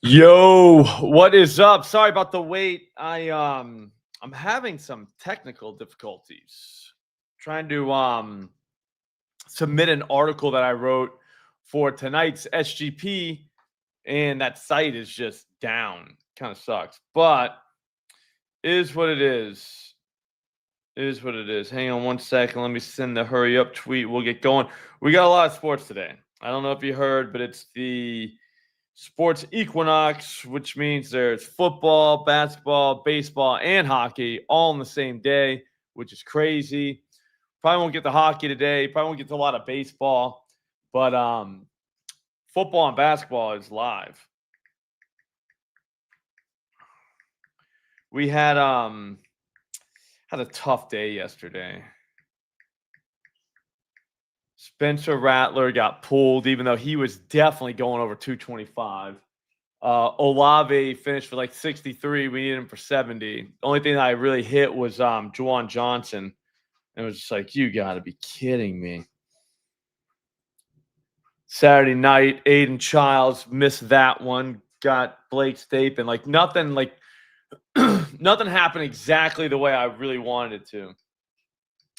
Yo, what is up? Sorry about the wait. I'm having some technical difficulties trying to submit an article that I wrote for tonight's SGP, and that site is just down. Kind of sucks. But is what it is. Is what it is. Hang on one second. Let me send the hurry up tweet. We'll get going. We got a lot of sports today. I don't know if you heard, but it's the sports equinox, which means there's football, basketball, baseball, and hockey all on the same day, which is crazy. Probably won't get the hockey today. Probably won't get to a lot of baseball, but football and basketball is live. We had a tough day yesterday. Spencer Rattler got pulled, even though he was definitely going over 225. Olave finished for like 63. We needed him for 70. The only thing that I really hit was Juwan Johnson. And it was just like, you got to be kidding me. Saturday night, Aiden Childs missed that one. Got Blake Stape, and nothing nothing happened exactly the way I really wanted it to.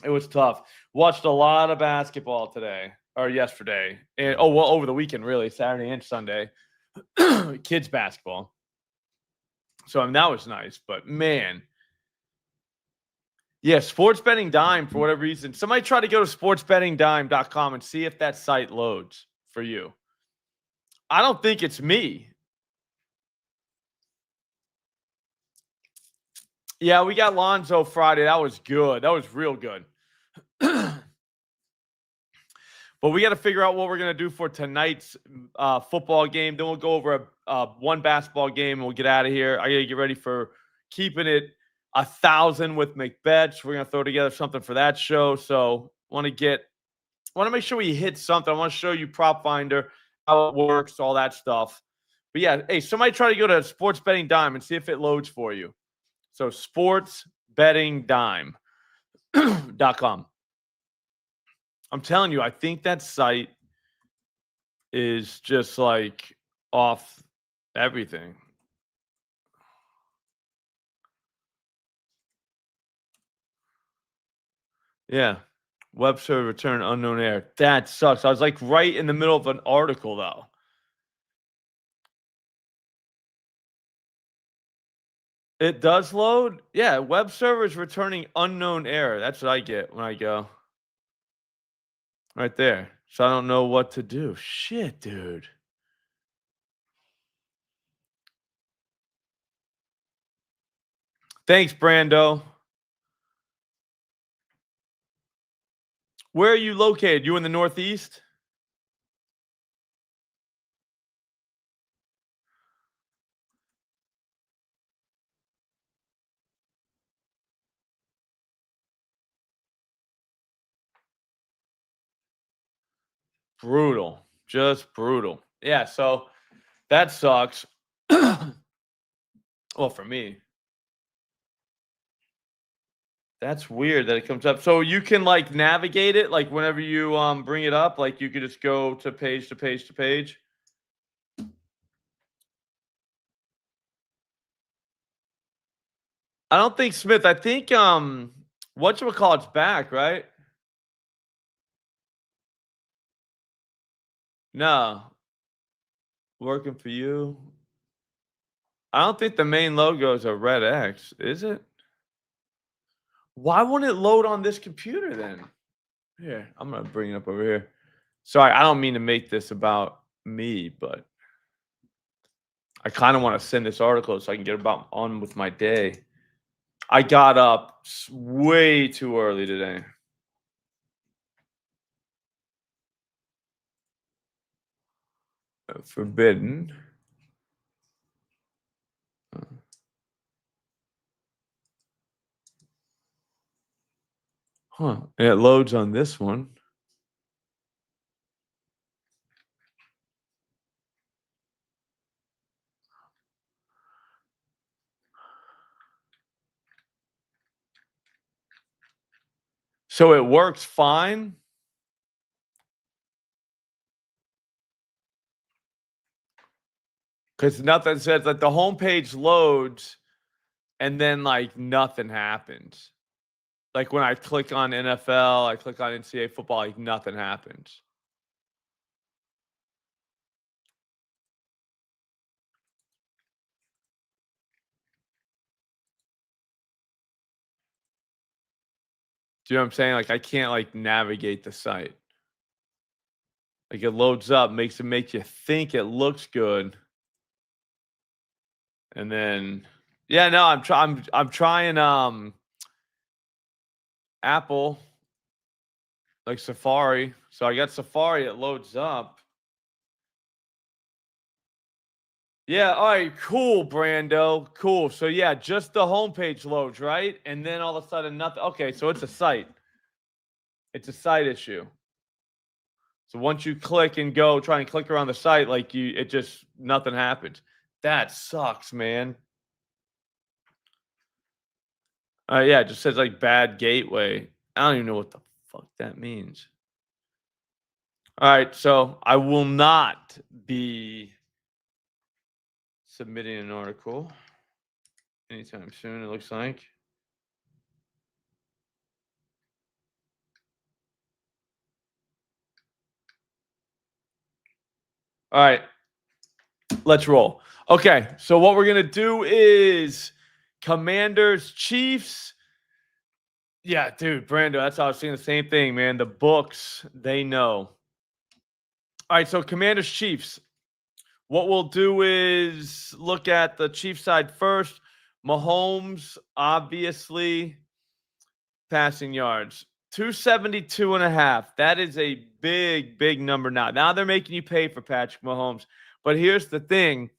It was tough. Watched a lot of basketball today or yesterday, and over the weekend, really, Saturday and Sunday. Kids basketball. So I mean, that was nice, but man, yeah, Sports Betting Dime, for whatever reason. Somebody try to go to sportsbettingdime.com and see if that site loads for you. I don't think it's me. Yeah, we got Lonzo Friday. That was good. That was real good. But we got to figure out what we're going to do for tonight's football game. Then we'll go over one basketball game and we'll get out of here. I got to get ready for keeping it 1,000 with McBets. We're going to throw together something for that show. So want to make sure we hit something. I want to show you PropFinder, how it works, all that stuff. But yeah, hey, somebody try to go to Sports Betting Dime and see if it loads for you. So sportsbettingdime.com. I'm telling you, I think that site is just like off everything. Yeah. Web server return unknown error. That sucks. I was like right in the middle of an article though. It does load? Yeah, web server is returning unknown error. That's what I get when I go. Right there. So I don't know what to do. Shit, dude. Thanks, Brando. Where are you located? You in the Northeast? Brutal. Just brutal. Yeah, so that sucks. Well, for me. That's weird that it comes up. So you can like navigate it like whenever you bring it up, like you could just go to page to page to page. I don't think Smith. I think whatchamacallit's back, right? No. Working for you. I don't think the main logo is a red X, is it? Why won't it load on this computer then? Here, I'm gonna bring it up over here. Sorry, I don't mean to make this about me, but I kind of want to send this article so I can get about on with my day. I got up way too early today. Forbidden. Huh. And it loads on this one. So it works fine. Because nothing says that the homepage loads and then like nothing happens. Like when I click on NFL, I click on NCAA football, like nothing happens. Do you know what I'm saying? Like I can't like navigate the site. Like it loads up, makes it make you think it looks good. And then yeah, no, I'm trying Apple, like Safari. So I got Safari, it loads up. Yeah, all right, cool, Brando. Cool. So yeah, just the homepage loads, right? And then all of a sudden nothing. Okay, so it's a site. It's a site issue. So once you click and go try and click around the site, like it just nothing happens. That sucks, man. Yeah, it just says like bad gateway. I don't even know what the fuck that means. All right, so I will not be submitting an article anytime soon, it looks like. All right, let's roll. Okay, so what we're going to do is Commanders, Chiefs. Yeah, dude, Brando, that's how I was seeing the same thing, man. The books, they know. All right, so Commanders, Chiefs. What we'll do is look at the Chiefs side first. Mahomes, obviously, passing yards. 272 and a half. That is a big, big number now. Now they're making you pay for Patrick Mahomes. But here's the thing.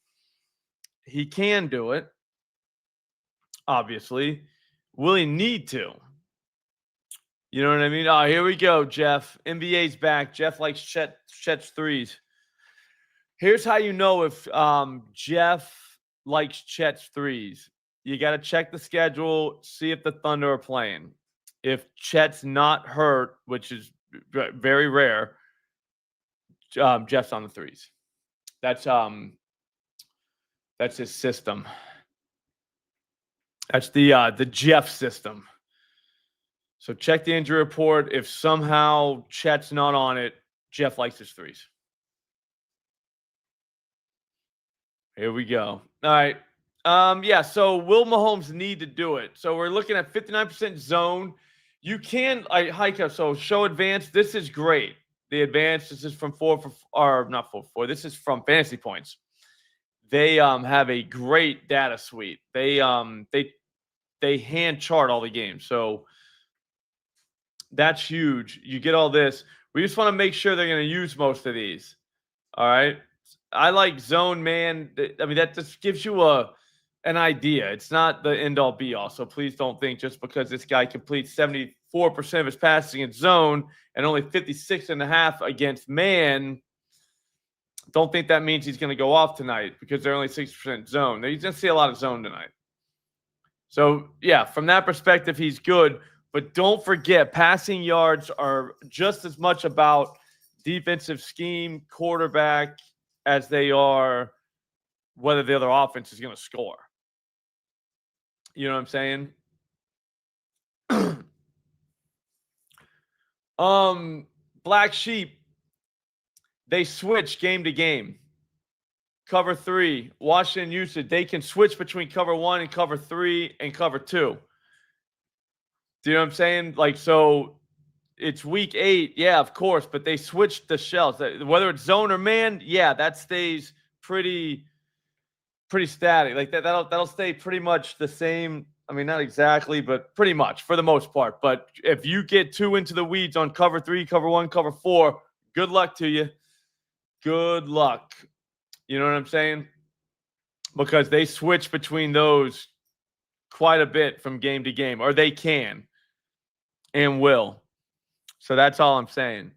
He can do it, obviously. Will he need to? You know what I mean? Oh, here we go, Jeff. NBA's back. Jeff likes Chet's threes. Here's how you know if Jeff likes Chet's threes. You got to check the schedule, see if the Thunder are playing. If Chet's not hurt, which is very rare, Jeff's on the threes. That's his system. That's the Jeff system. So check the injury report. If somehow Chet's not on it, Jeff likes his threes. Here we go. All right. Yeah, so will Mahomes need to do it? So we're looking at 59% zone. You can hike up. So show advanced. This is great. The advanced, this is from not 4 for 4. This is from Fantasy Points. They have a great data suite. They hand chart all the games. So that's huge. You get all this. We just want to make sure they're going to use most of these. All right. I like zone, man. I mean, that just gives you an idea. It's not the end all be all. So please don't think just because this guy completes 74% of his passing in zone and only 56.5 against man, don't think that means he's going to go off tonight because they're only 60% zone. You're going to see a lot of zone tonight. So, yeah, from that perspective, he's good. But don't forget, passing yards are just as much about defensive scheme, quarterback, as they are whether the other offense is going to score. You know what I'm saying? Black Sheep, they switch game to game. Cover 3, Washington usage, they can switch between cover 1 and cover 3 and cover 2. Do you know what I'm saying? Like, so it's week 8, yeah, of course, but they switched the shells. Whether it's zone or man, yeah, that stays pretty static. Like that'll stay pretty much the same. I mean, not exactly, but pretty much for the most part. But if you get too into the weeds on cover 3, cover 1, cover 4, good luck to you. Good luck. You know what I'm saying? Because they switch between those quite a bit from game to game, or they can and will. So that's all I'm saying.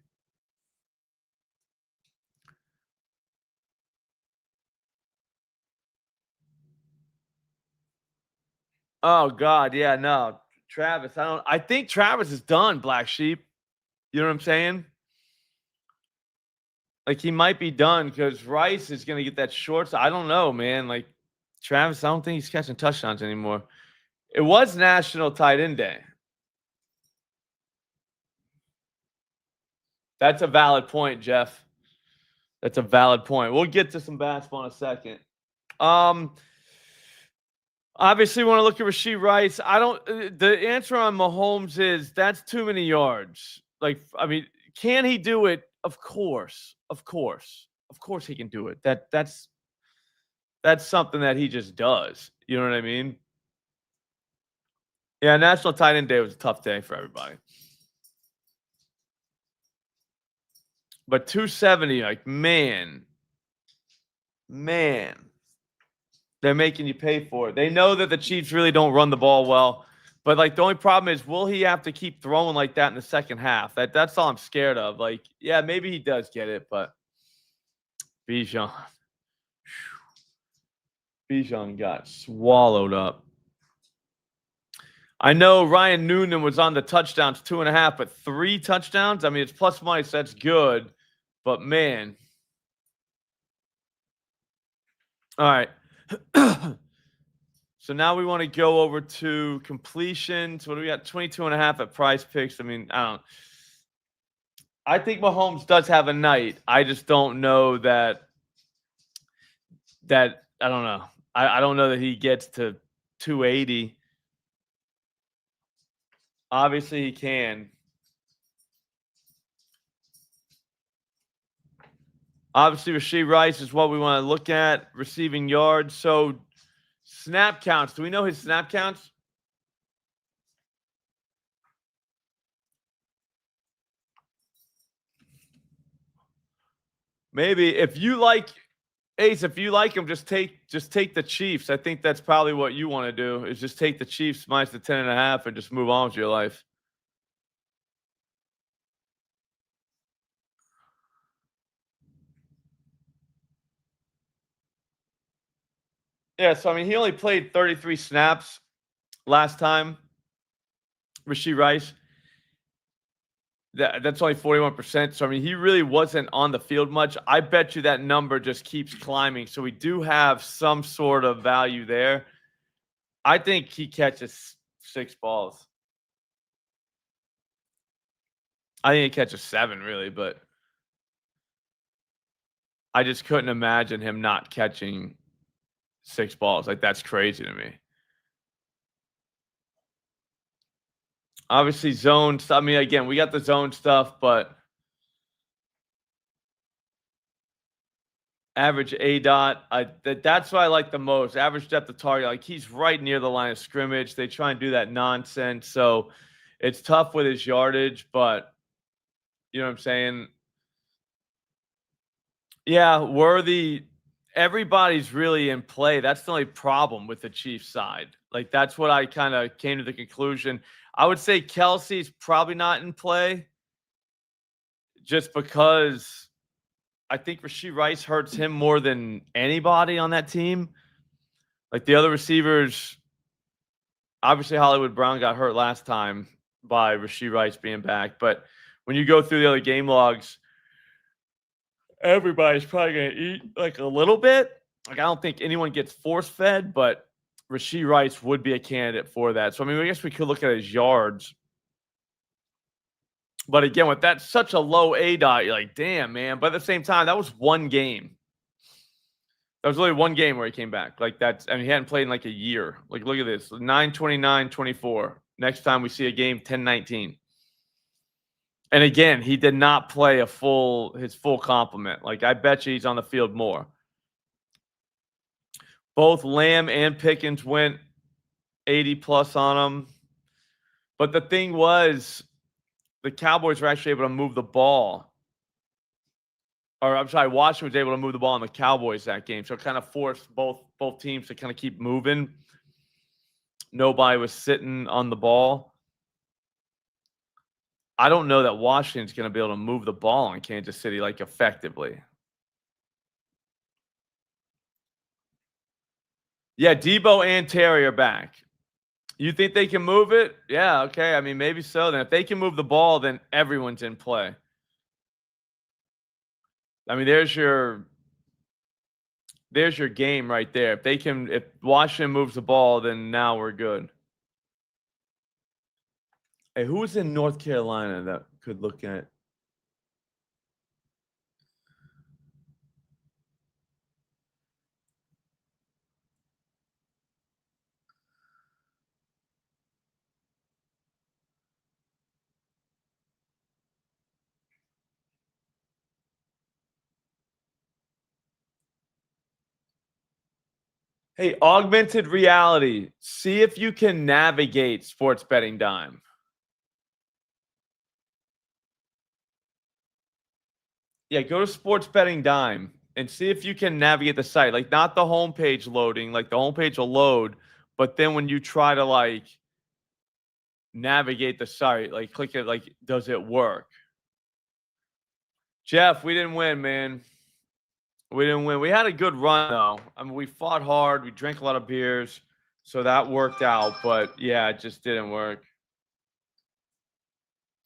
Oh God, yeah, no. Travis, I think Travis is done, Black Sheep. You know what I'm saying? Like, he might be done because Rice is going to get that short. So I don't know, man. Like, Travis, I don't think he's catching touchdowns anymore. It was National Tight End Day. That's a valid point, Jeff. That's a valid point. We'll get to some basketball in a second. Obviously, we want to look at Rashee Rice. I don't. The answer on Mahomes is that's too many yards. Like, I mean, can he do it? Of course, he can do it. That's something that he just does. You know what I mean? Yeah, National Tight End Day was a tough day for everybody. But 270, like, man, they're making you pay for it. They know that the Chiefs really don't run the ball well. But, like, the only problem is, will he have to keep throwing like that in the second half? That's all I'm scared of. Like, yeah, maybe he does get it, but Bijan got swallowed up. I know Ryan Noonan was on the touchdowns 2.5, but 3 touchdowns. I mean, it's plus minus. That's good. But, man. All right. So now we want to go over to completions. What do we got? 22.5 at Prize Picks. I mean, I think Mahomes does have a night. I just don't know that I don't know. I don't know that he gets to 280. Obviously, he can. Obviously, Rashee Rice is what we want to look at. Receiving yards. So, snap counts. Do we know his snap counts? Maybe if you like Ace, if you like him, just take the Chiefs. I think that's probably what you want to do. Is just take the Chiefs minus the 10.5 and just move on with your life. Yeah, so I mean, he only played 33 snaps last time. Rashee Rice. That's only 41%. So I mean, he really wasn't on the field much. I bet you that number just keeps climbing. So we do have some sort of value there. I think he catches 6 balls. I think he catches 7, really, but I just couldn't imagine him not catching 6 balls. Like, that's crazy to me. Obviously, zone stuff. I mean, again, we got the zone stuff, but average ADOT, that's what I like the most. Average depth of target. Like, he's right near the line of scrimmage. They try and do that nonsense. So it's tough with his yardage, but you know what I'm saying? Yeah, Worthy. Everybody's really in play. That's the only problem with the Chiefs side. Like, that's what I kind of came to the conclusion. I would say Kelsey's probably not in play just because I think Rashee Rice hurts him more than anybody on that team. Like, the other receivers, obviously Hollywood Brown got hurt last time by Rashee Rice being back. But when you go through the other game logs, everybody's probably going to eat like a little bit. Like, I don't think anyone gets force fed, but Rashee Rice would be a candidate for that. So, I mean, I guess we could look at his yards. But again, with that such a low ADOT, you're like, damn, man. But at the same time, that was one game. That was only one game where he came back. Like, that's, I mean, he hadn't played in like a year. Like, look at this 9-29-24. Next time we see a game, 10-19. And again, he did not play his full complement. Like, I bet you he's on the field more. Both Lamb and Pickens went 80 plus on him. But the thing was, the Cowboys were actually able to move the ball. Or I'm sorry, Washington was able to move the ball on the Cowboys that game. So it kind of forced both teams to kind of keep moving. Nobody was sitting on the ball. I don't know that Washington's going to be able to move the ball in Kansas City like effectively. Yeah, Debo and Terry are back. You think they can move it? Yeah, okay. I mean, maybe so. Then if they can move the ball, then everyone's in play. I mean, there's your game right there. If Washington moves the ball, then now we're good. Hey, who was in North Carolina that could look at? Hey, augmented reality. See if you can navigate Sports Betting Dime. Yeah, go to Sports Betting Dime and see if you can navigate the site. Like not the homepage loading, like the homepage will load, but then when you try to like navigate the site, like click it, like does it work? Jeff, we didn't win, man. We didn't win. We had a good run though. I mean, we fought hard. We drank a lot of beers, so that worked out. But yeah, it just didn't work.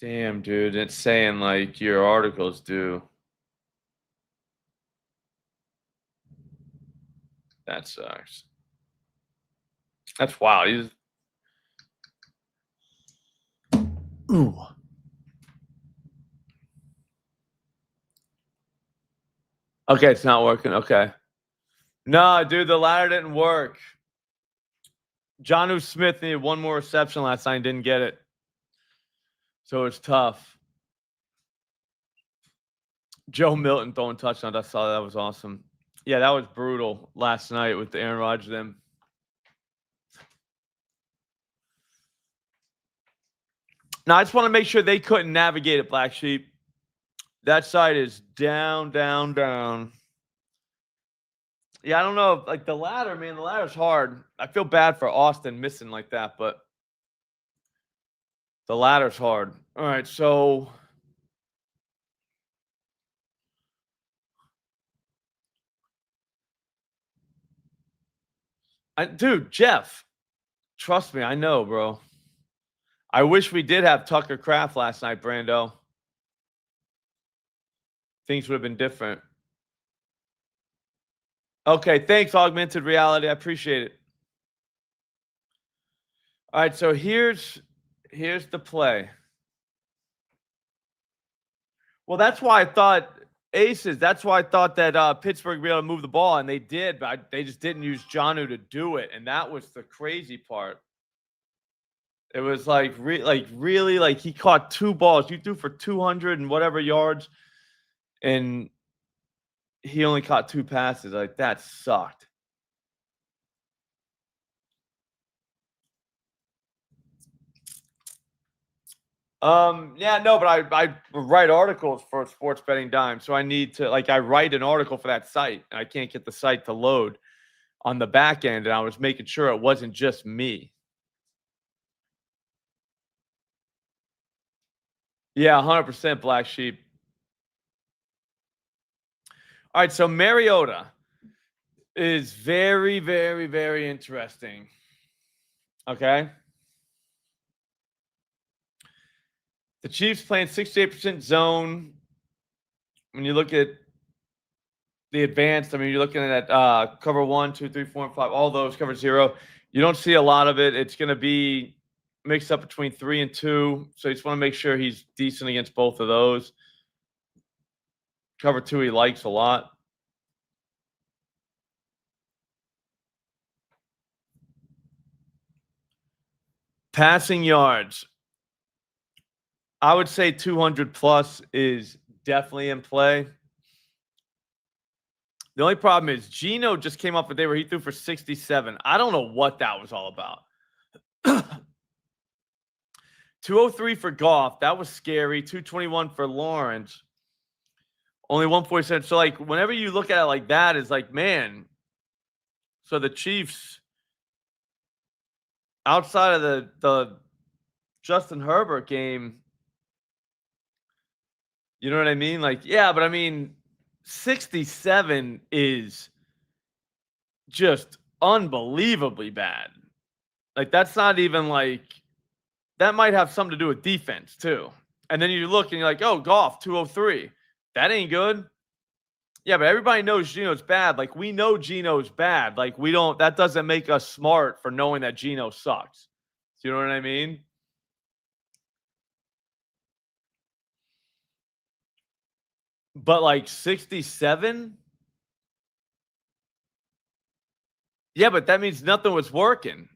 Damn, dude, it's saying like your articles do. That sucks. That's wild. Ooh. Okay, it's not working. Okay. No, dude, the ladder didn't work. Jonnu Smith needed one more reception last night and didn't get it. So it's tough. Joe Milton throwing touchdowns. I saw that was awesome. Yeah, that was brutal last night with the Aaron Rodgers them. Now I just want to make sure they couldn't navigate it, Black Sheep. That side is down, down, down. Yeah, I don't know. Like the ladder, man, the ladder's hard. I feel bad for Austin missing like that, but the ladder's hard. All right, so dude, Jeff, trust me, I know, bro. I wish we did have Tucker Kraft last night, Brando. Things would have been different. Okay, thanks, augmented reality. I appreciate it. All right, so here's the play. Well, that's why I thought aces. That's why I thought that Pittsburgh would be able to move the ball, and they did, but they just didn't use Jonnu to do it, and that was the crazy part. It was like really like he caught two balls. You threw for 200 and whatever yards, and he only caught two passes. Like that sucked. Yeah, no, but I write articles for Sports Betting Dime, so I need to I write an article for that site, and I can't get the site to load on the back end, and I was making sure it wasn't just me. Yeah, 100% Black Sheep. All right, so Mariota is very, very, very interesting. Okay. The Chiefs playing 68% zone. When you look at the advanced, I mean, you're looking at cover 1, 2, 3, 4, and 5, all those, cover 0. You don't see a lot of it. It's going to be mixed up between 3 and 2. So you just want to make sure he's decent against both of those. Cover 2 he likes a lot. Passing yards. I would say 200 plus is definitely in play. The only problem is Geno just came off a day where he threw for 67. I don't know what that was all about. 203 for Goff. That was scary. 221 for Lawrence. Only 147. So, like, whenever you look at it like that, it's like, man. So the Chiefs, outside of the Justin Herbert game, you know what I mean? Like, yeah, but I mean, 67 is just unbelievably bad. Like, that's not even like that might have something to do with defense too. And then you look and you're like, oh, Goff 203. That ain't good. Yeah, but everybody knows Gino's bad. Like, we know Gino's bad. Like, we don't that doesn't make us smart for knowing that Gino sucks. Do you know what I mean? But like 67? Yeah, but that means nothing was working.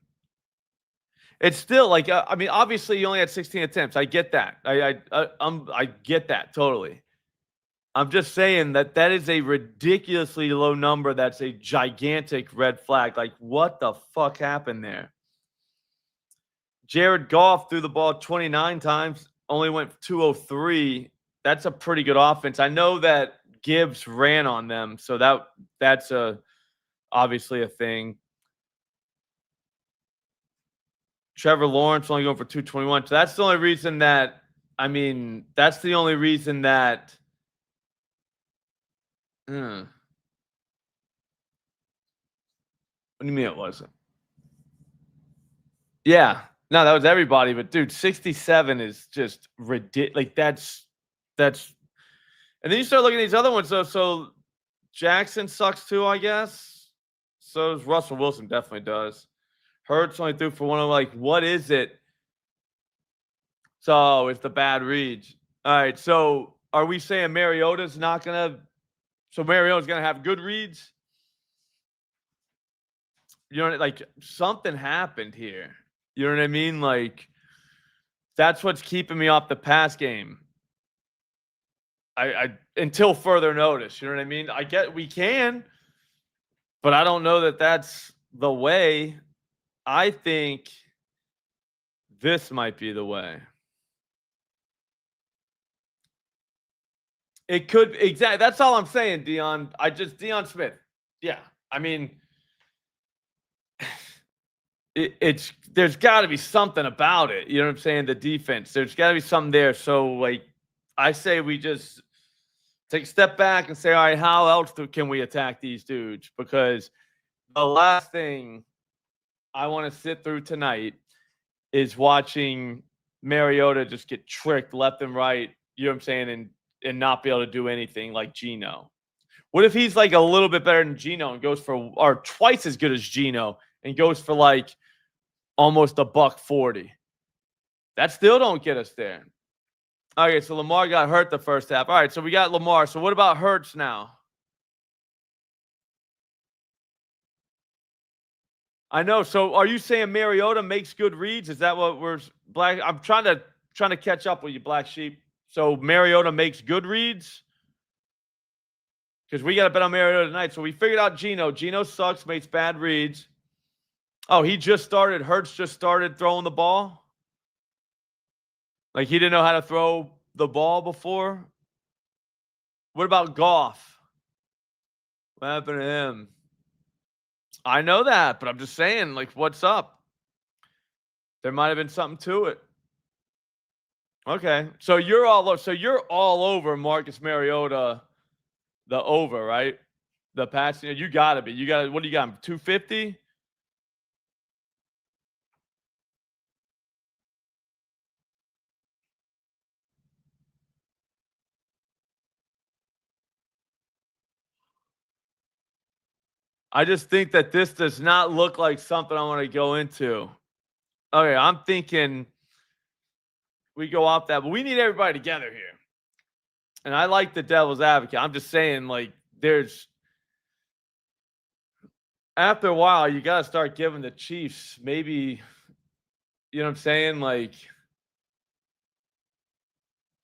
It's still like I mean, obviously you only had 16 attempts. I get that. I get that totally. I'm just saying that that is a ridiculously low number. That's a gigantic red flag. Like, what the fuck happened there? Jared Goff threw the ball 29 times, only went 203. That's a pretty good offense. I know that Gibbs ran on them, so that's obviously a thing. Trevor Lawrence only going for 221. So that's the only reason that I mean, that's the only reason that what do you mean it wasn't? Yeah. No, that was everybody, but dude, 67 is just ridiculous. Like that's and then you start looking at these other ones. So Jackson sucks too, I guess. So does Russell Wilson, definitely does. Hurts only threw for one. Like, what is it? So it's the bad reads. All right. So are we saying Mariota's not gonna? So Mariota's gonna have good reads? You know, like something happened here. You know what I mean? Like that's what's keeping me off the pass game. I until further notice. You know what I mean? I get we can, but I don't know that that's the way. I think this might be the way. It could exactly. That's all I'm saying, Dion. Dion Smith. Yeah, I mean, it's there's got to be something about it. You know what I'm saying? The defense. There's got to be something there. So like, I say we just take a step back and say, all right, how else can we attack these dudes? Because the last thing I want to sit through tonight is watching Mariota just get tricked left and right. You know what I'm saying? And not be able to do anything like Gino. What if he's like a little bit better than Gino and goes for or twice as good as Gino and goes for like almost $140? That still don't get us there. Okay, so Lamar got hurt the first half. All right, so we got Lamar. So what about Hurts now? I know. So are you saying Mariota makes good reads? Is that what we're black? I'm trying to catch up with you, Black Sheep. So Mariota makes good reads? Because we got to bet on Mariota tonight. So we figured out Gino. Gino sucks, makes bad reads. Oh, he just started. Hurts just started throwing the ball. Like he didn't know how to throw the ball before. What about Goff? What happened to him? I know that, but I'm just saying, like, what's up? There might have been something to it. Okay, so you're all over Marcus Mariota, the over, right? The passing. You got to be. You got. What do you got? 250. I just think that this does not look like something I want to go into. Okay, I'm thinking we go off that, but we need everybody together here. And I like the devil's advocate. I'm just saying, like, there's after a while, you got to start giving the Chiefs maybe, you know what I'm saying? Like,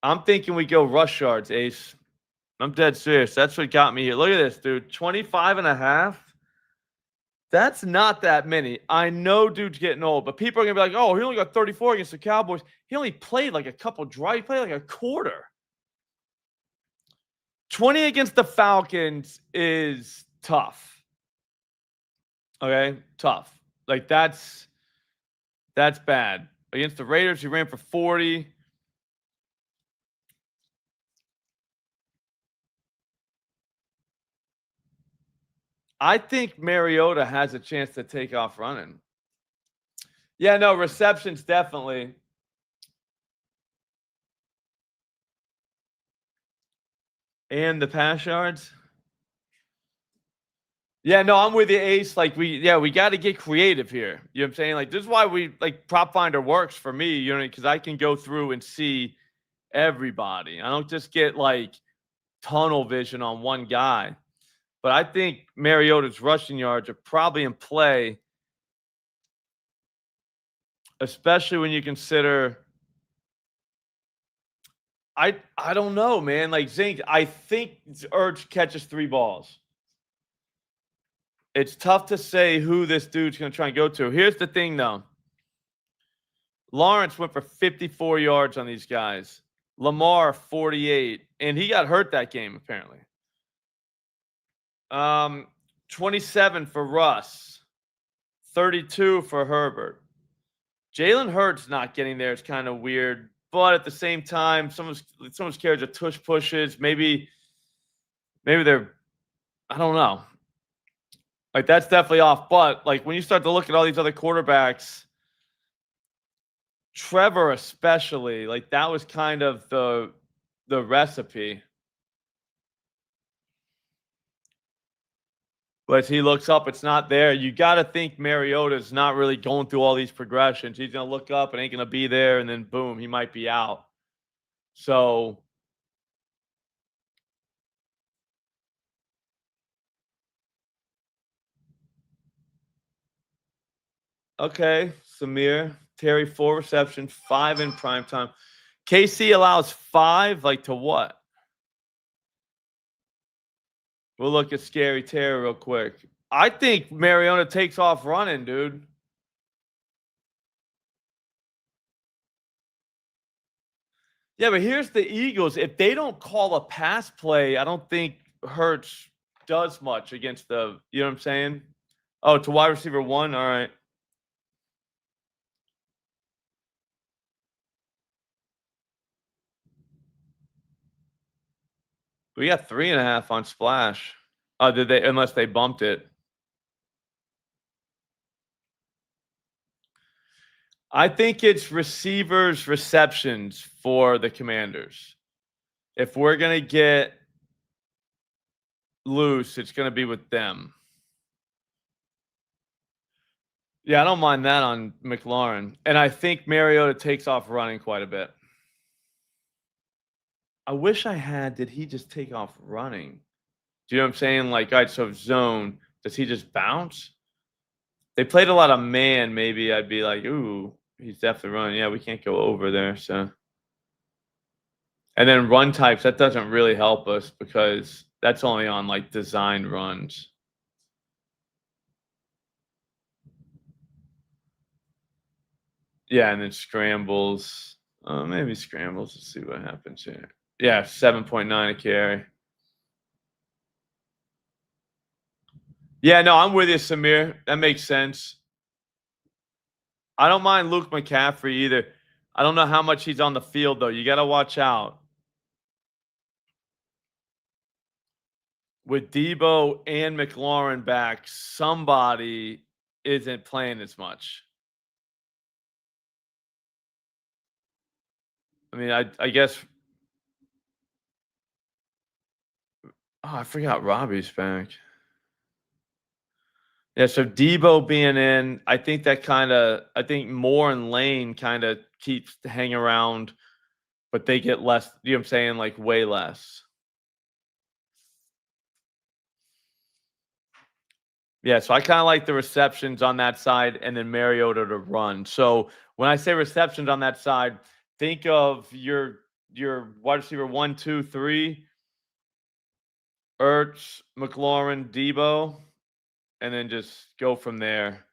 I'm thinking we go rush yards, Ace. I'm dead serious. That's what got me here. Look at this, dude. 25.5. That's not that many. I know dude's getting old, but people are going to be like, oh, he only got 34 against the Cowboys. He only played like a couple drives. He played like a quarter. 20 against the Falcons is tough. Okay? Tough. Like, that's bad. Against the Raiders, he ran for 40. I think Mariota has a chance to take off running. Yeah, no, receptions definitely. And the pass yards. Yeah, no, I'm with you, Ace. Like we got to get creative here. You know what I'm saying? Like this is why we like PropFinder works for me. You know, because I can go through and see everybody. I don't just get like tunnel vision on one guy. But I think Mariota's rushing yards are probably in play, especially when you consider. I don't know, man. Like Zink, I think Urge catches 3 balls. It's tough to say who this dude's going to try and go to. Here's the thing, though. Lawrence went for 54 yards on these guys. Lamar 48, and he got hurt that game apparently. 27 for Russ, 32 for Herbert. Jalen Hurts not getting there is kind of weird, but at the same time, someone's carriage of tush pushes. Maybe they're, I don't know. Like that's definitely off. But like when you start to look at all these other quarterbacks, Trevor especially, like that was kind of the recipe. But as he looks up, it's not there. You got to think Mariota's not really going through all these progressions. He's going to look up and ain't going to be there, and then boom, he might be out. So okay, Samir, Terry 4 receptions, 5 in prime time. KC allows 5, like to what? We'll look at Scary Terry real quick. I think Mariota takes off running, dude. Yeah, but here's the Eagles. If they don't call a pass play, I don't think Hurts does much against the, you know what I'm saying? Oh, to wide receiver 1? All right. We got 3.5 on Splash. Oh, did they? Unless they bumped it. I think it's receivers receptions for the Commanders. If we're gonna get loose, it's gonna be with them. Yeah, I don't mind that on McLaurin. And I think Mariota takes off running quite a bit. I wish I had, did he just take off running? Do you know what I'm saying? Like, all right, so zone, does he just bounce? They played a lot of man, maybe I'd be like, ooh, he's definitely running. Yeah, we can't go over there. So, and then run types, that doesn't really help us because that's only on like designed runs. Yeah, and then scrambles. Maybe scrambles. Let's see what happens here. Yeah, 7.9 a carry. Yeah, no, I'm with you, Samir. That makes sense. I don't mind Luke McCaffrey either. I don't know how much he's on the field, though. You got to watch out. With Debo and McLaurin back, somebody isn't playing as much. I mean, I guess. Oh, I forgot Robbie's back. Yeah, so Debo being in, I think that I think Moore and Lane kind of keeps hang around, but they get less, you know what I'm saying? Like way less. Yeah, so I kind of like the receptions on that side and then Mariota to run. So when I say receptions on that side, think of your wide receiver 1, 2, 3, Ertz, McLaurin, Debo, and then just go from there.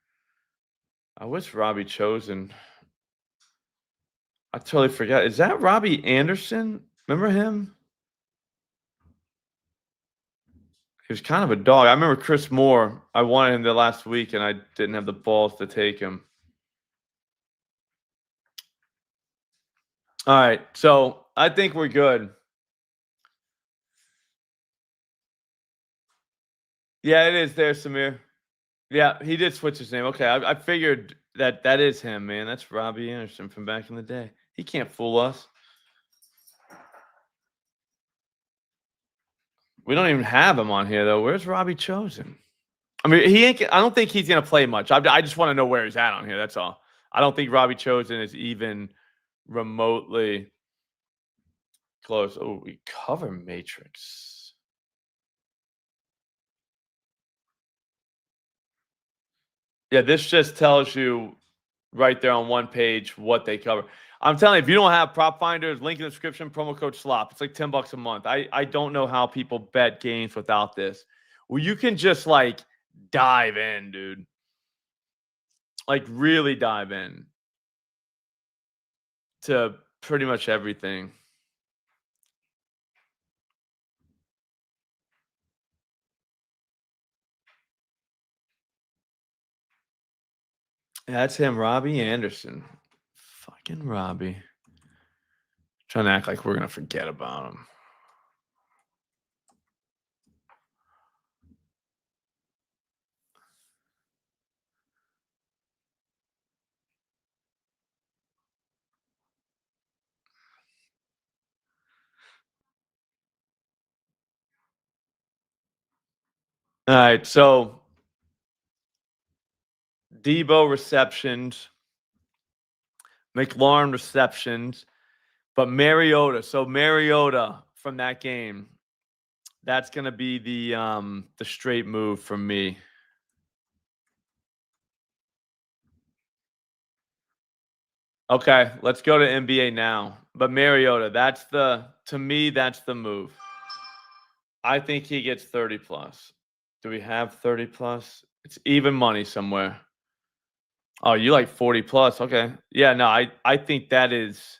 I wish Robbie Chosen. I totally forgot. Is that Robbie Anderson? Remember him? He was kind of a dog. I remember Chris Moore. I wanted him the last week, and I didn't have the balls to take him. All right, so I think we're good. Yeah, it is there, Samir. Yeah, he did switch his name. Okay, I figured that is him, man. That's Robbie Anderson from back in the day. He can't fool us. We don't even have him on here though. Where's Robbie Chosen? I mean, he ain't. I don't think he's gonna play much. I just want to know where he's at on here. That's all. I don't think Robbie Chosen is even remotely close. Oh, we cover Matrix. Yeah, this just tells you right there on one page what they cover. I'm telling you, if you don't have PropFinder, link in the description, promo code SLOP. It's like $10 a month. I don't know how people bet games without this. Well, you can just like dive in, dude. Like really dive in to pretty much everything. Yeah, that's him, Robbie Anderson. Fucking Robbie. Trying to act like we're gonna forget about him. All right, so Debo receptions, McLaurin receptions, but Mariota. So Mariota from that game, that's gonna be the straight move from me. Okay, let's go to NBA now. But Mariota, to me, that's the move. I think he gets 30 plus. Do we have 30 plus? It's even money somewhere. Oh, you like 40 plus. Okay. Yeah, no, I think that is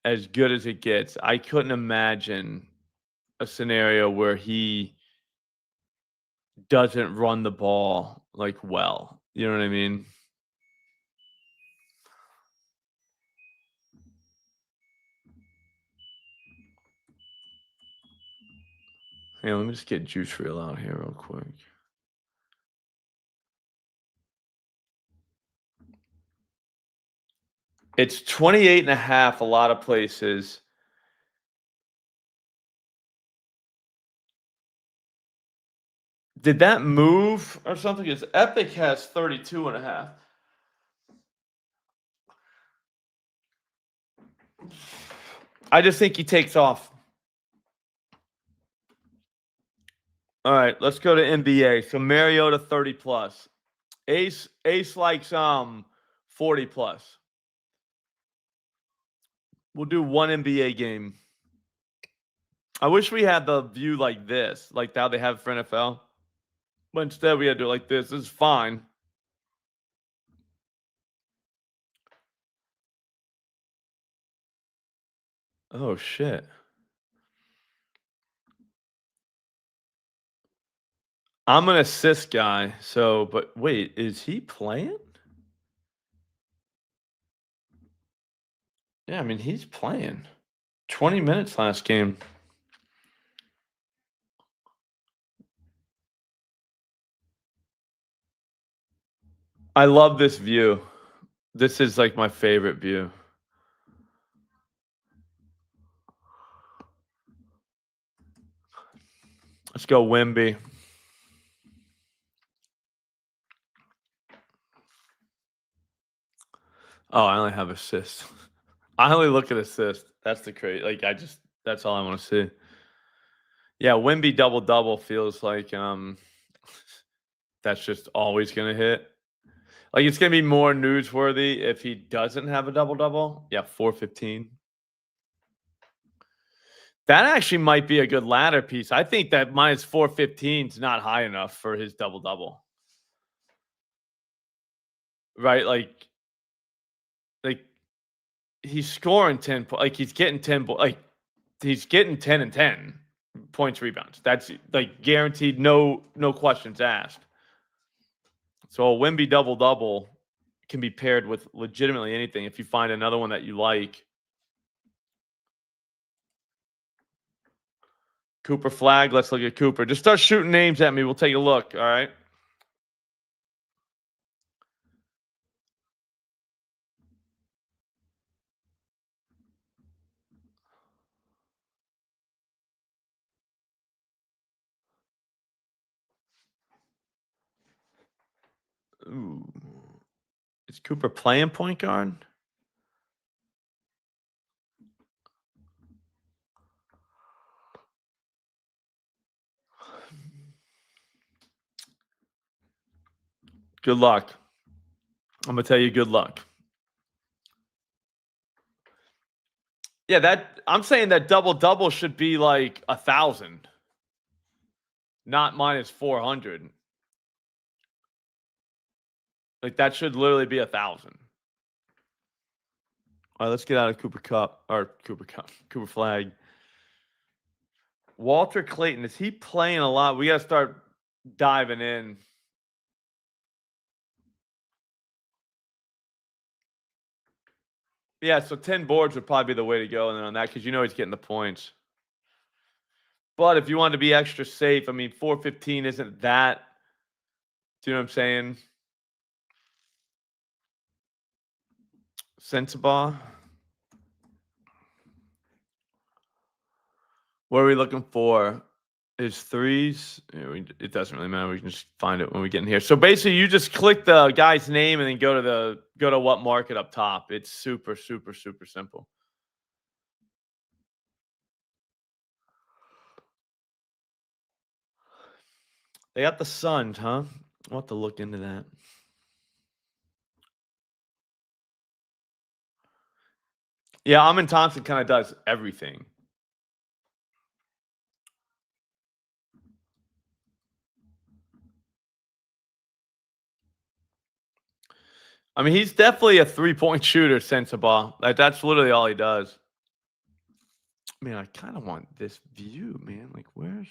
as good as it gets. I couldn't imagine a scenario where he doesn't run the ball like well. You know what I mean? Hey, let me just get Juice Reel out here real quick. It's 28 and a half a lot of places. Did that move or something? Because Epic has 32 and a half. I just think he takes off. All right, let's go to NBA. So Mariota 30 plus. Ace likes 40 plus. We'll do one NBA game. I wish we had the view like this, like how they have for NFL. But instead we had to do it like this. This is fine. Oh shit. I'm an assist guy, so but wait, is he playing? Yeah, I mean he's playing. 20 minutes last game. I love this view. This is like my favorite view. Let's go Wimby. Oh, I only have assists. I only look at assists. That's the crazy. Like that's all I want to see. Yeah, Wimby double double feels like that's just always gonna hit. Like it's gonna be more newsworthy if he doesn't have a double double. Yeah, 415. That actually might be a good ladder piece. I think that minus 415 is not high enough for his double double. Right? Like he's scoring 10 like he's getting 10 like he's getting 10 and 10 points rebounds. That's like guaranteed, no questions asked. So a Wimby double double can be paired with legitimately anything if you find another one that you like. Cooper flag. Let's look at Cooper. Just start shooting names at me. We'll take a look. All right. Ooh. Is Cooper playing point guard? Good luck. I'm gonna tell you good luck. Yeah, that I'm saying that double should be like 1,000, not minus 400. Like that should literally be 1,000. All right, let's get out of Cooper Cup or Cooper Cup, Cooper Flag. Walter Clayton, is he playing a lot? We got to start diving in. Yeah, so 10 boards would probably be the way to go on that because you know he's getting the points. But if you want to be extra safe, I mean, 415 isn't that. Do you know what I'm saying? Sensabaugh. What are we looking for? Is threes? Yeah, it doesn't really matter. We can just find it when we get in here. So basically, you just click the guy's name and then go to what market up top. It's super simple. They got the Suns, huh? I'll have to look into that. Yeah, Amin Thompson kind of does everything. I mean, he's definitely a three-point shooter, Sensabaugh. Like that's literally all he does. Man, I kind of want this view, man. Like, where's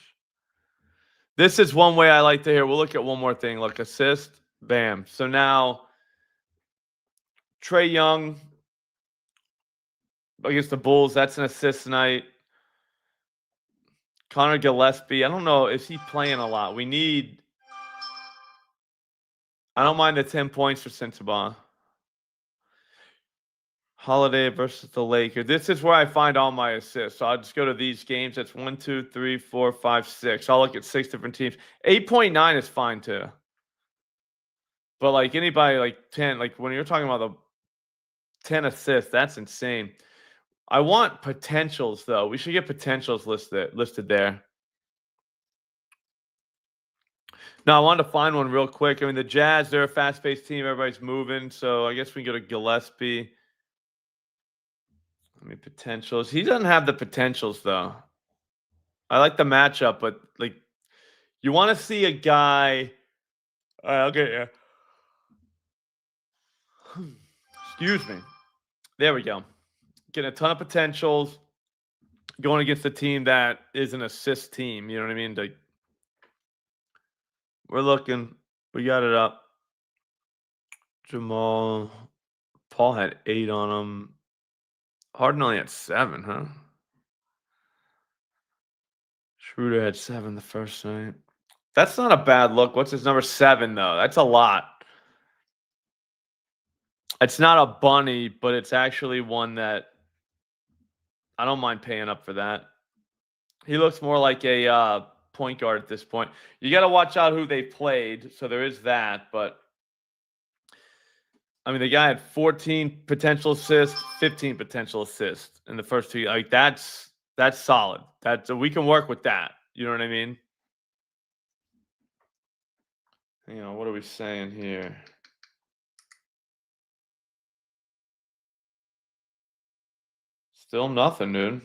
this is one way I like to hear. We'll look at one more thing. Look, assist, bam. So now Trae Young against the Bulls, that's an assist night. Connor Gillespie, I don't know, is he playing a lot? I don't mind the 10 points for Sensabaugh. Holiday versus the Lakers. This is where I find all my assists. So I'll just go to these games. That's 1, 2, 3, 4, 5, 6. I'll look at 6 different teams. 8.9 is fine too. But like anybody like 10, like when you're talking about the 10 assists, that's insane. I want potentials though. We should get potentials listed there. Now I wanted to find one real quick. I mean, the Jazz, they're a fast-paced team. Everybody's moving. So I guess we can go to Gillespie. I mean, potentials. He doesn't have the potentials though. I like the matchup, but like you want to see a guy. All right, okay, yeah. Excuse me. There we go. Getting a ton of potentials going against a team that is an assist team. You know what I mean? Like, we're looking. We got it up. Jamal. Paul had 8 on him. Harden only had 7, huh? Schroeder had 7 the first night. That's not a bad look. What's his number? 7, though. That's a lot. It's not a bunny, but it's actually one that I don't mind paying up for that. He looks more like a point guard at this point. You got to watch out who they played, so there is that. But I mean, the guy had 14 potential assists, 15 potential assists in the first 2. Like that's solid. We can work with that. You know what I mean? You know, what are we saying here? Still nothing, dude.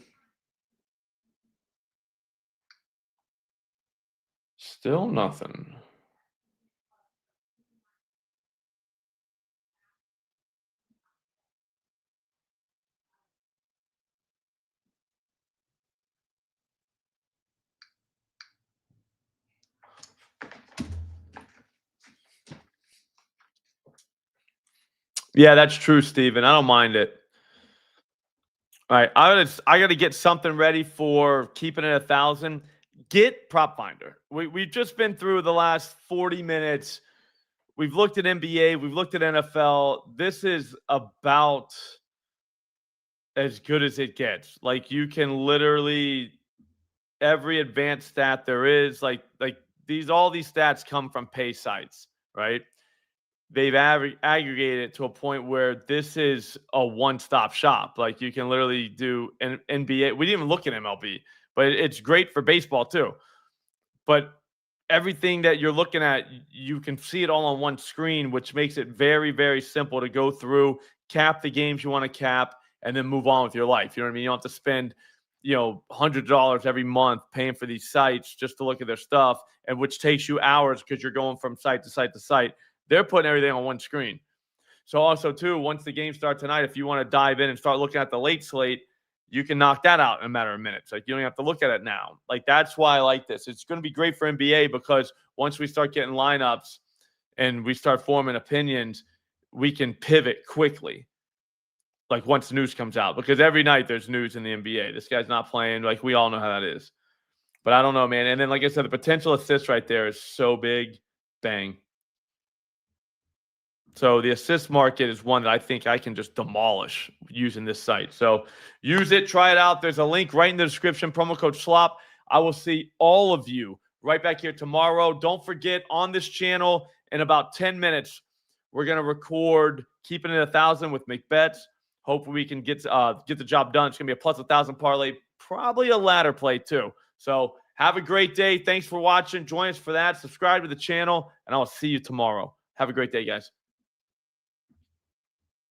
Still nothing. Yeah, that's true, Steven. I don't mind it. All right, I got to get something ready for keeping it 1,000. Get PropFinder. We've just been through the last 40 minutes. We've looked at NBA. We've looked at NFL. This is about as good as it gets. Like you can literally every advanced stat there is. Like all these stats come from pay sites, right? they've aggregated it to a point where this is a one-stop shop. Like you can literally do an NBA. We didn't even look at MLB, but it's great for baseball too. But everything that you're looking at, you can see it all on one screen, which makes it very, very simple to go through, cap the games you want to cap, and then move on with your life. You know what I mean? You don't have to spend, $100 every month paying for these sites just to look at their stuff, and which takes you hours because you're going from site to site to site. They're putting everything on one screen. So also too, once the game starts tonight, if you want to dive in and start looking at the late slate, you can knock that out in a matter of minutes. Like you don't have to look at it now. Like that's why I like this. It's going to be great for NBA because once we start getting lineups and we start forming opinions, we can pivot quickly. Like once the news comes out, because every night there's news in the NBA. This guy's not playing. Like we all know how that is. But I don't know, man. And then, like I said, the potential assist right there is so big. Bang. So the assist market is one that I think I can just demolish using this site. So use it, try it out. There's a link right in the description, promo code SLOP. I will see all of you right back here tomorrow. Don't forget, on this channel, in about 10 minutes, we're going to record Keeping It 1,000 with McBets. Hopefully we can get the job done. It's going to be a plus 1,000 parlay, probably a ladder play too. So have a great day. Thanks for watching. Join us for that. Subscribe to the channel, and I'll see you tomorrow. Have a great day, guys.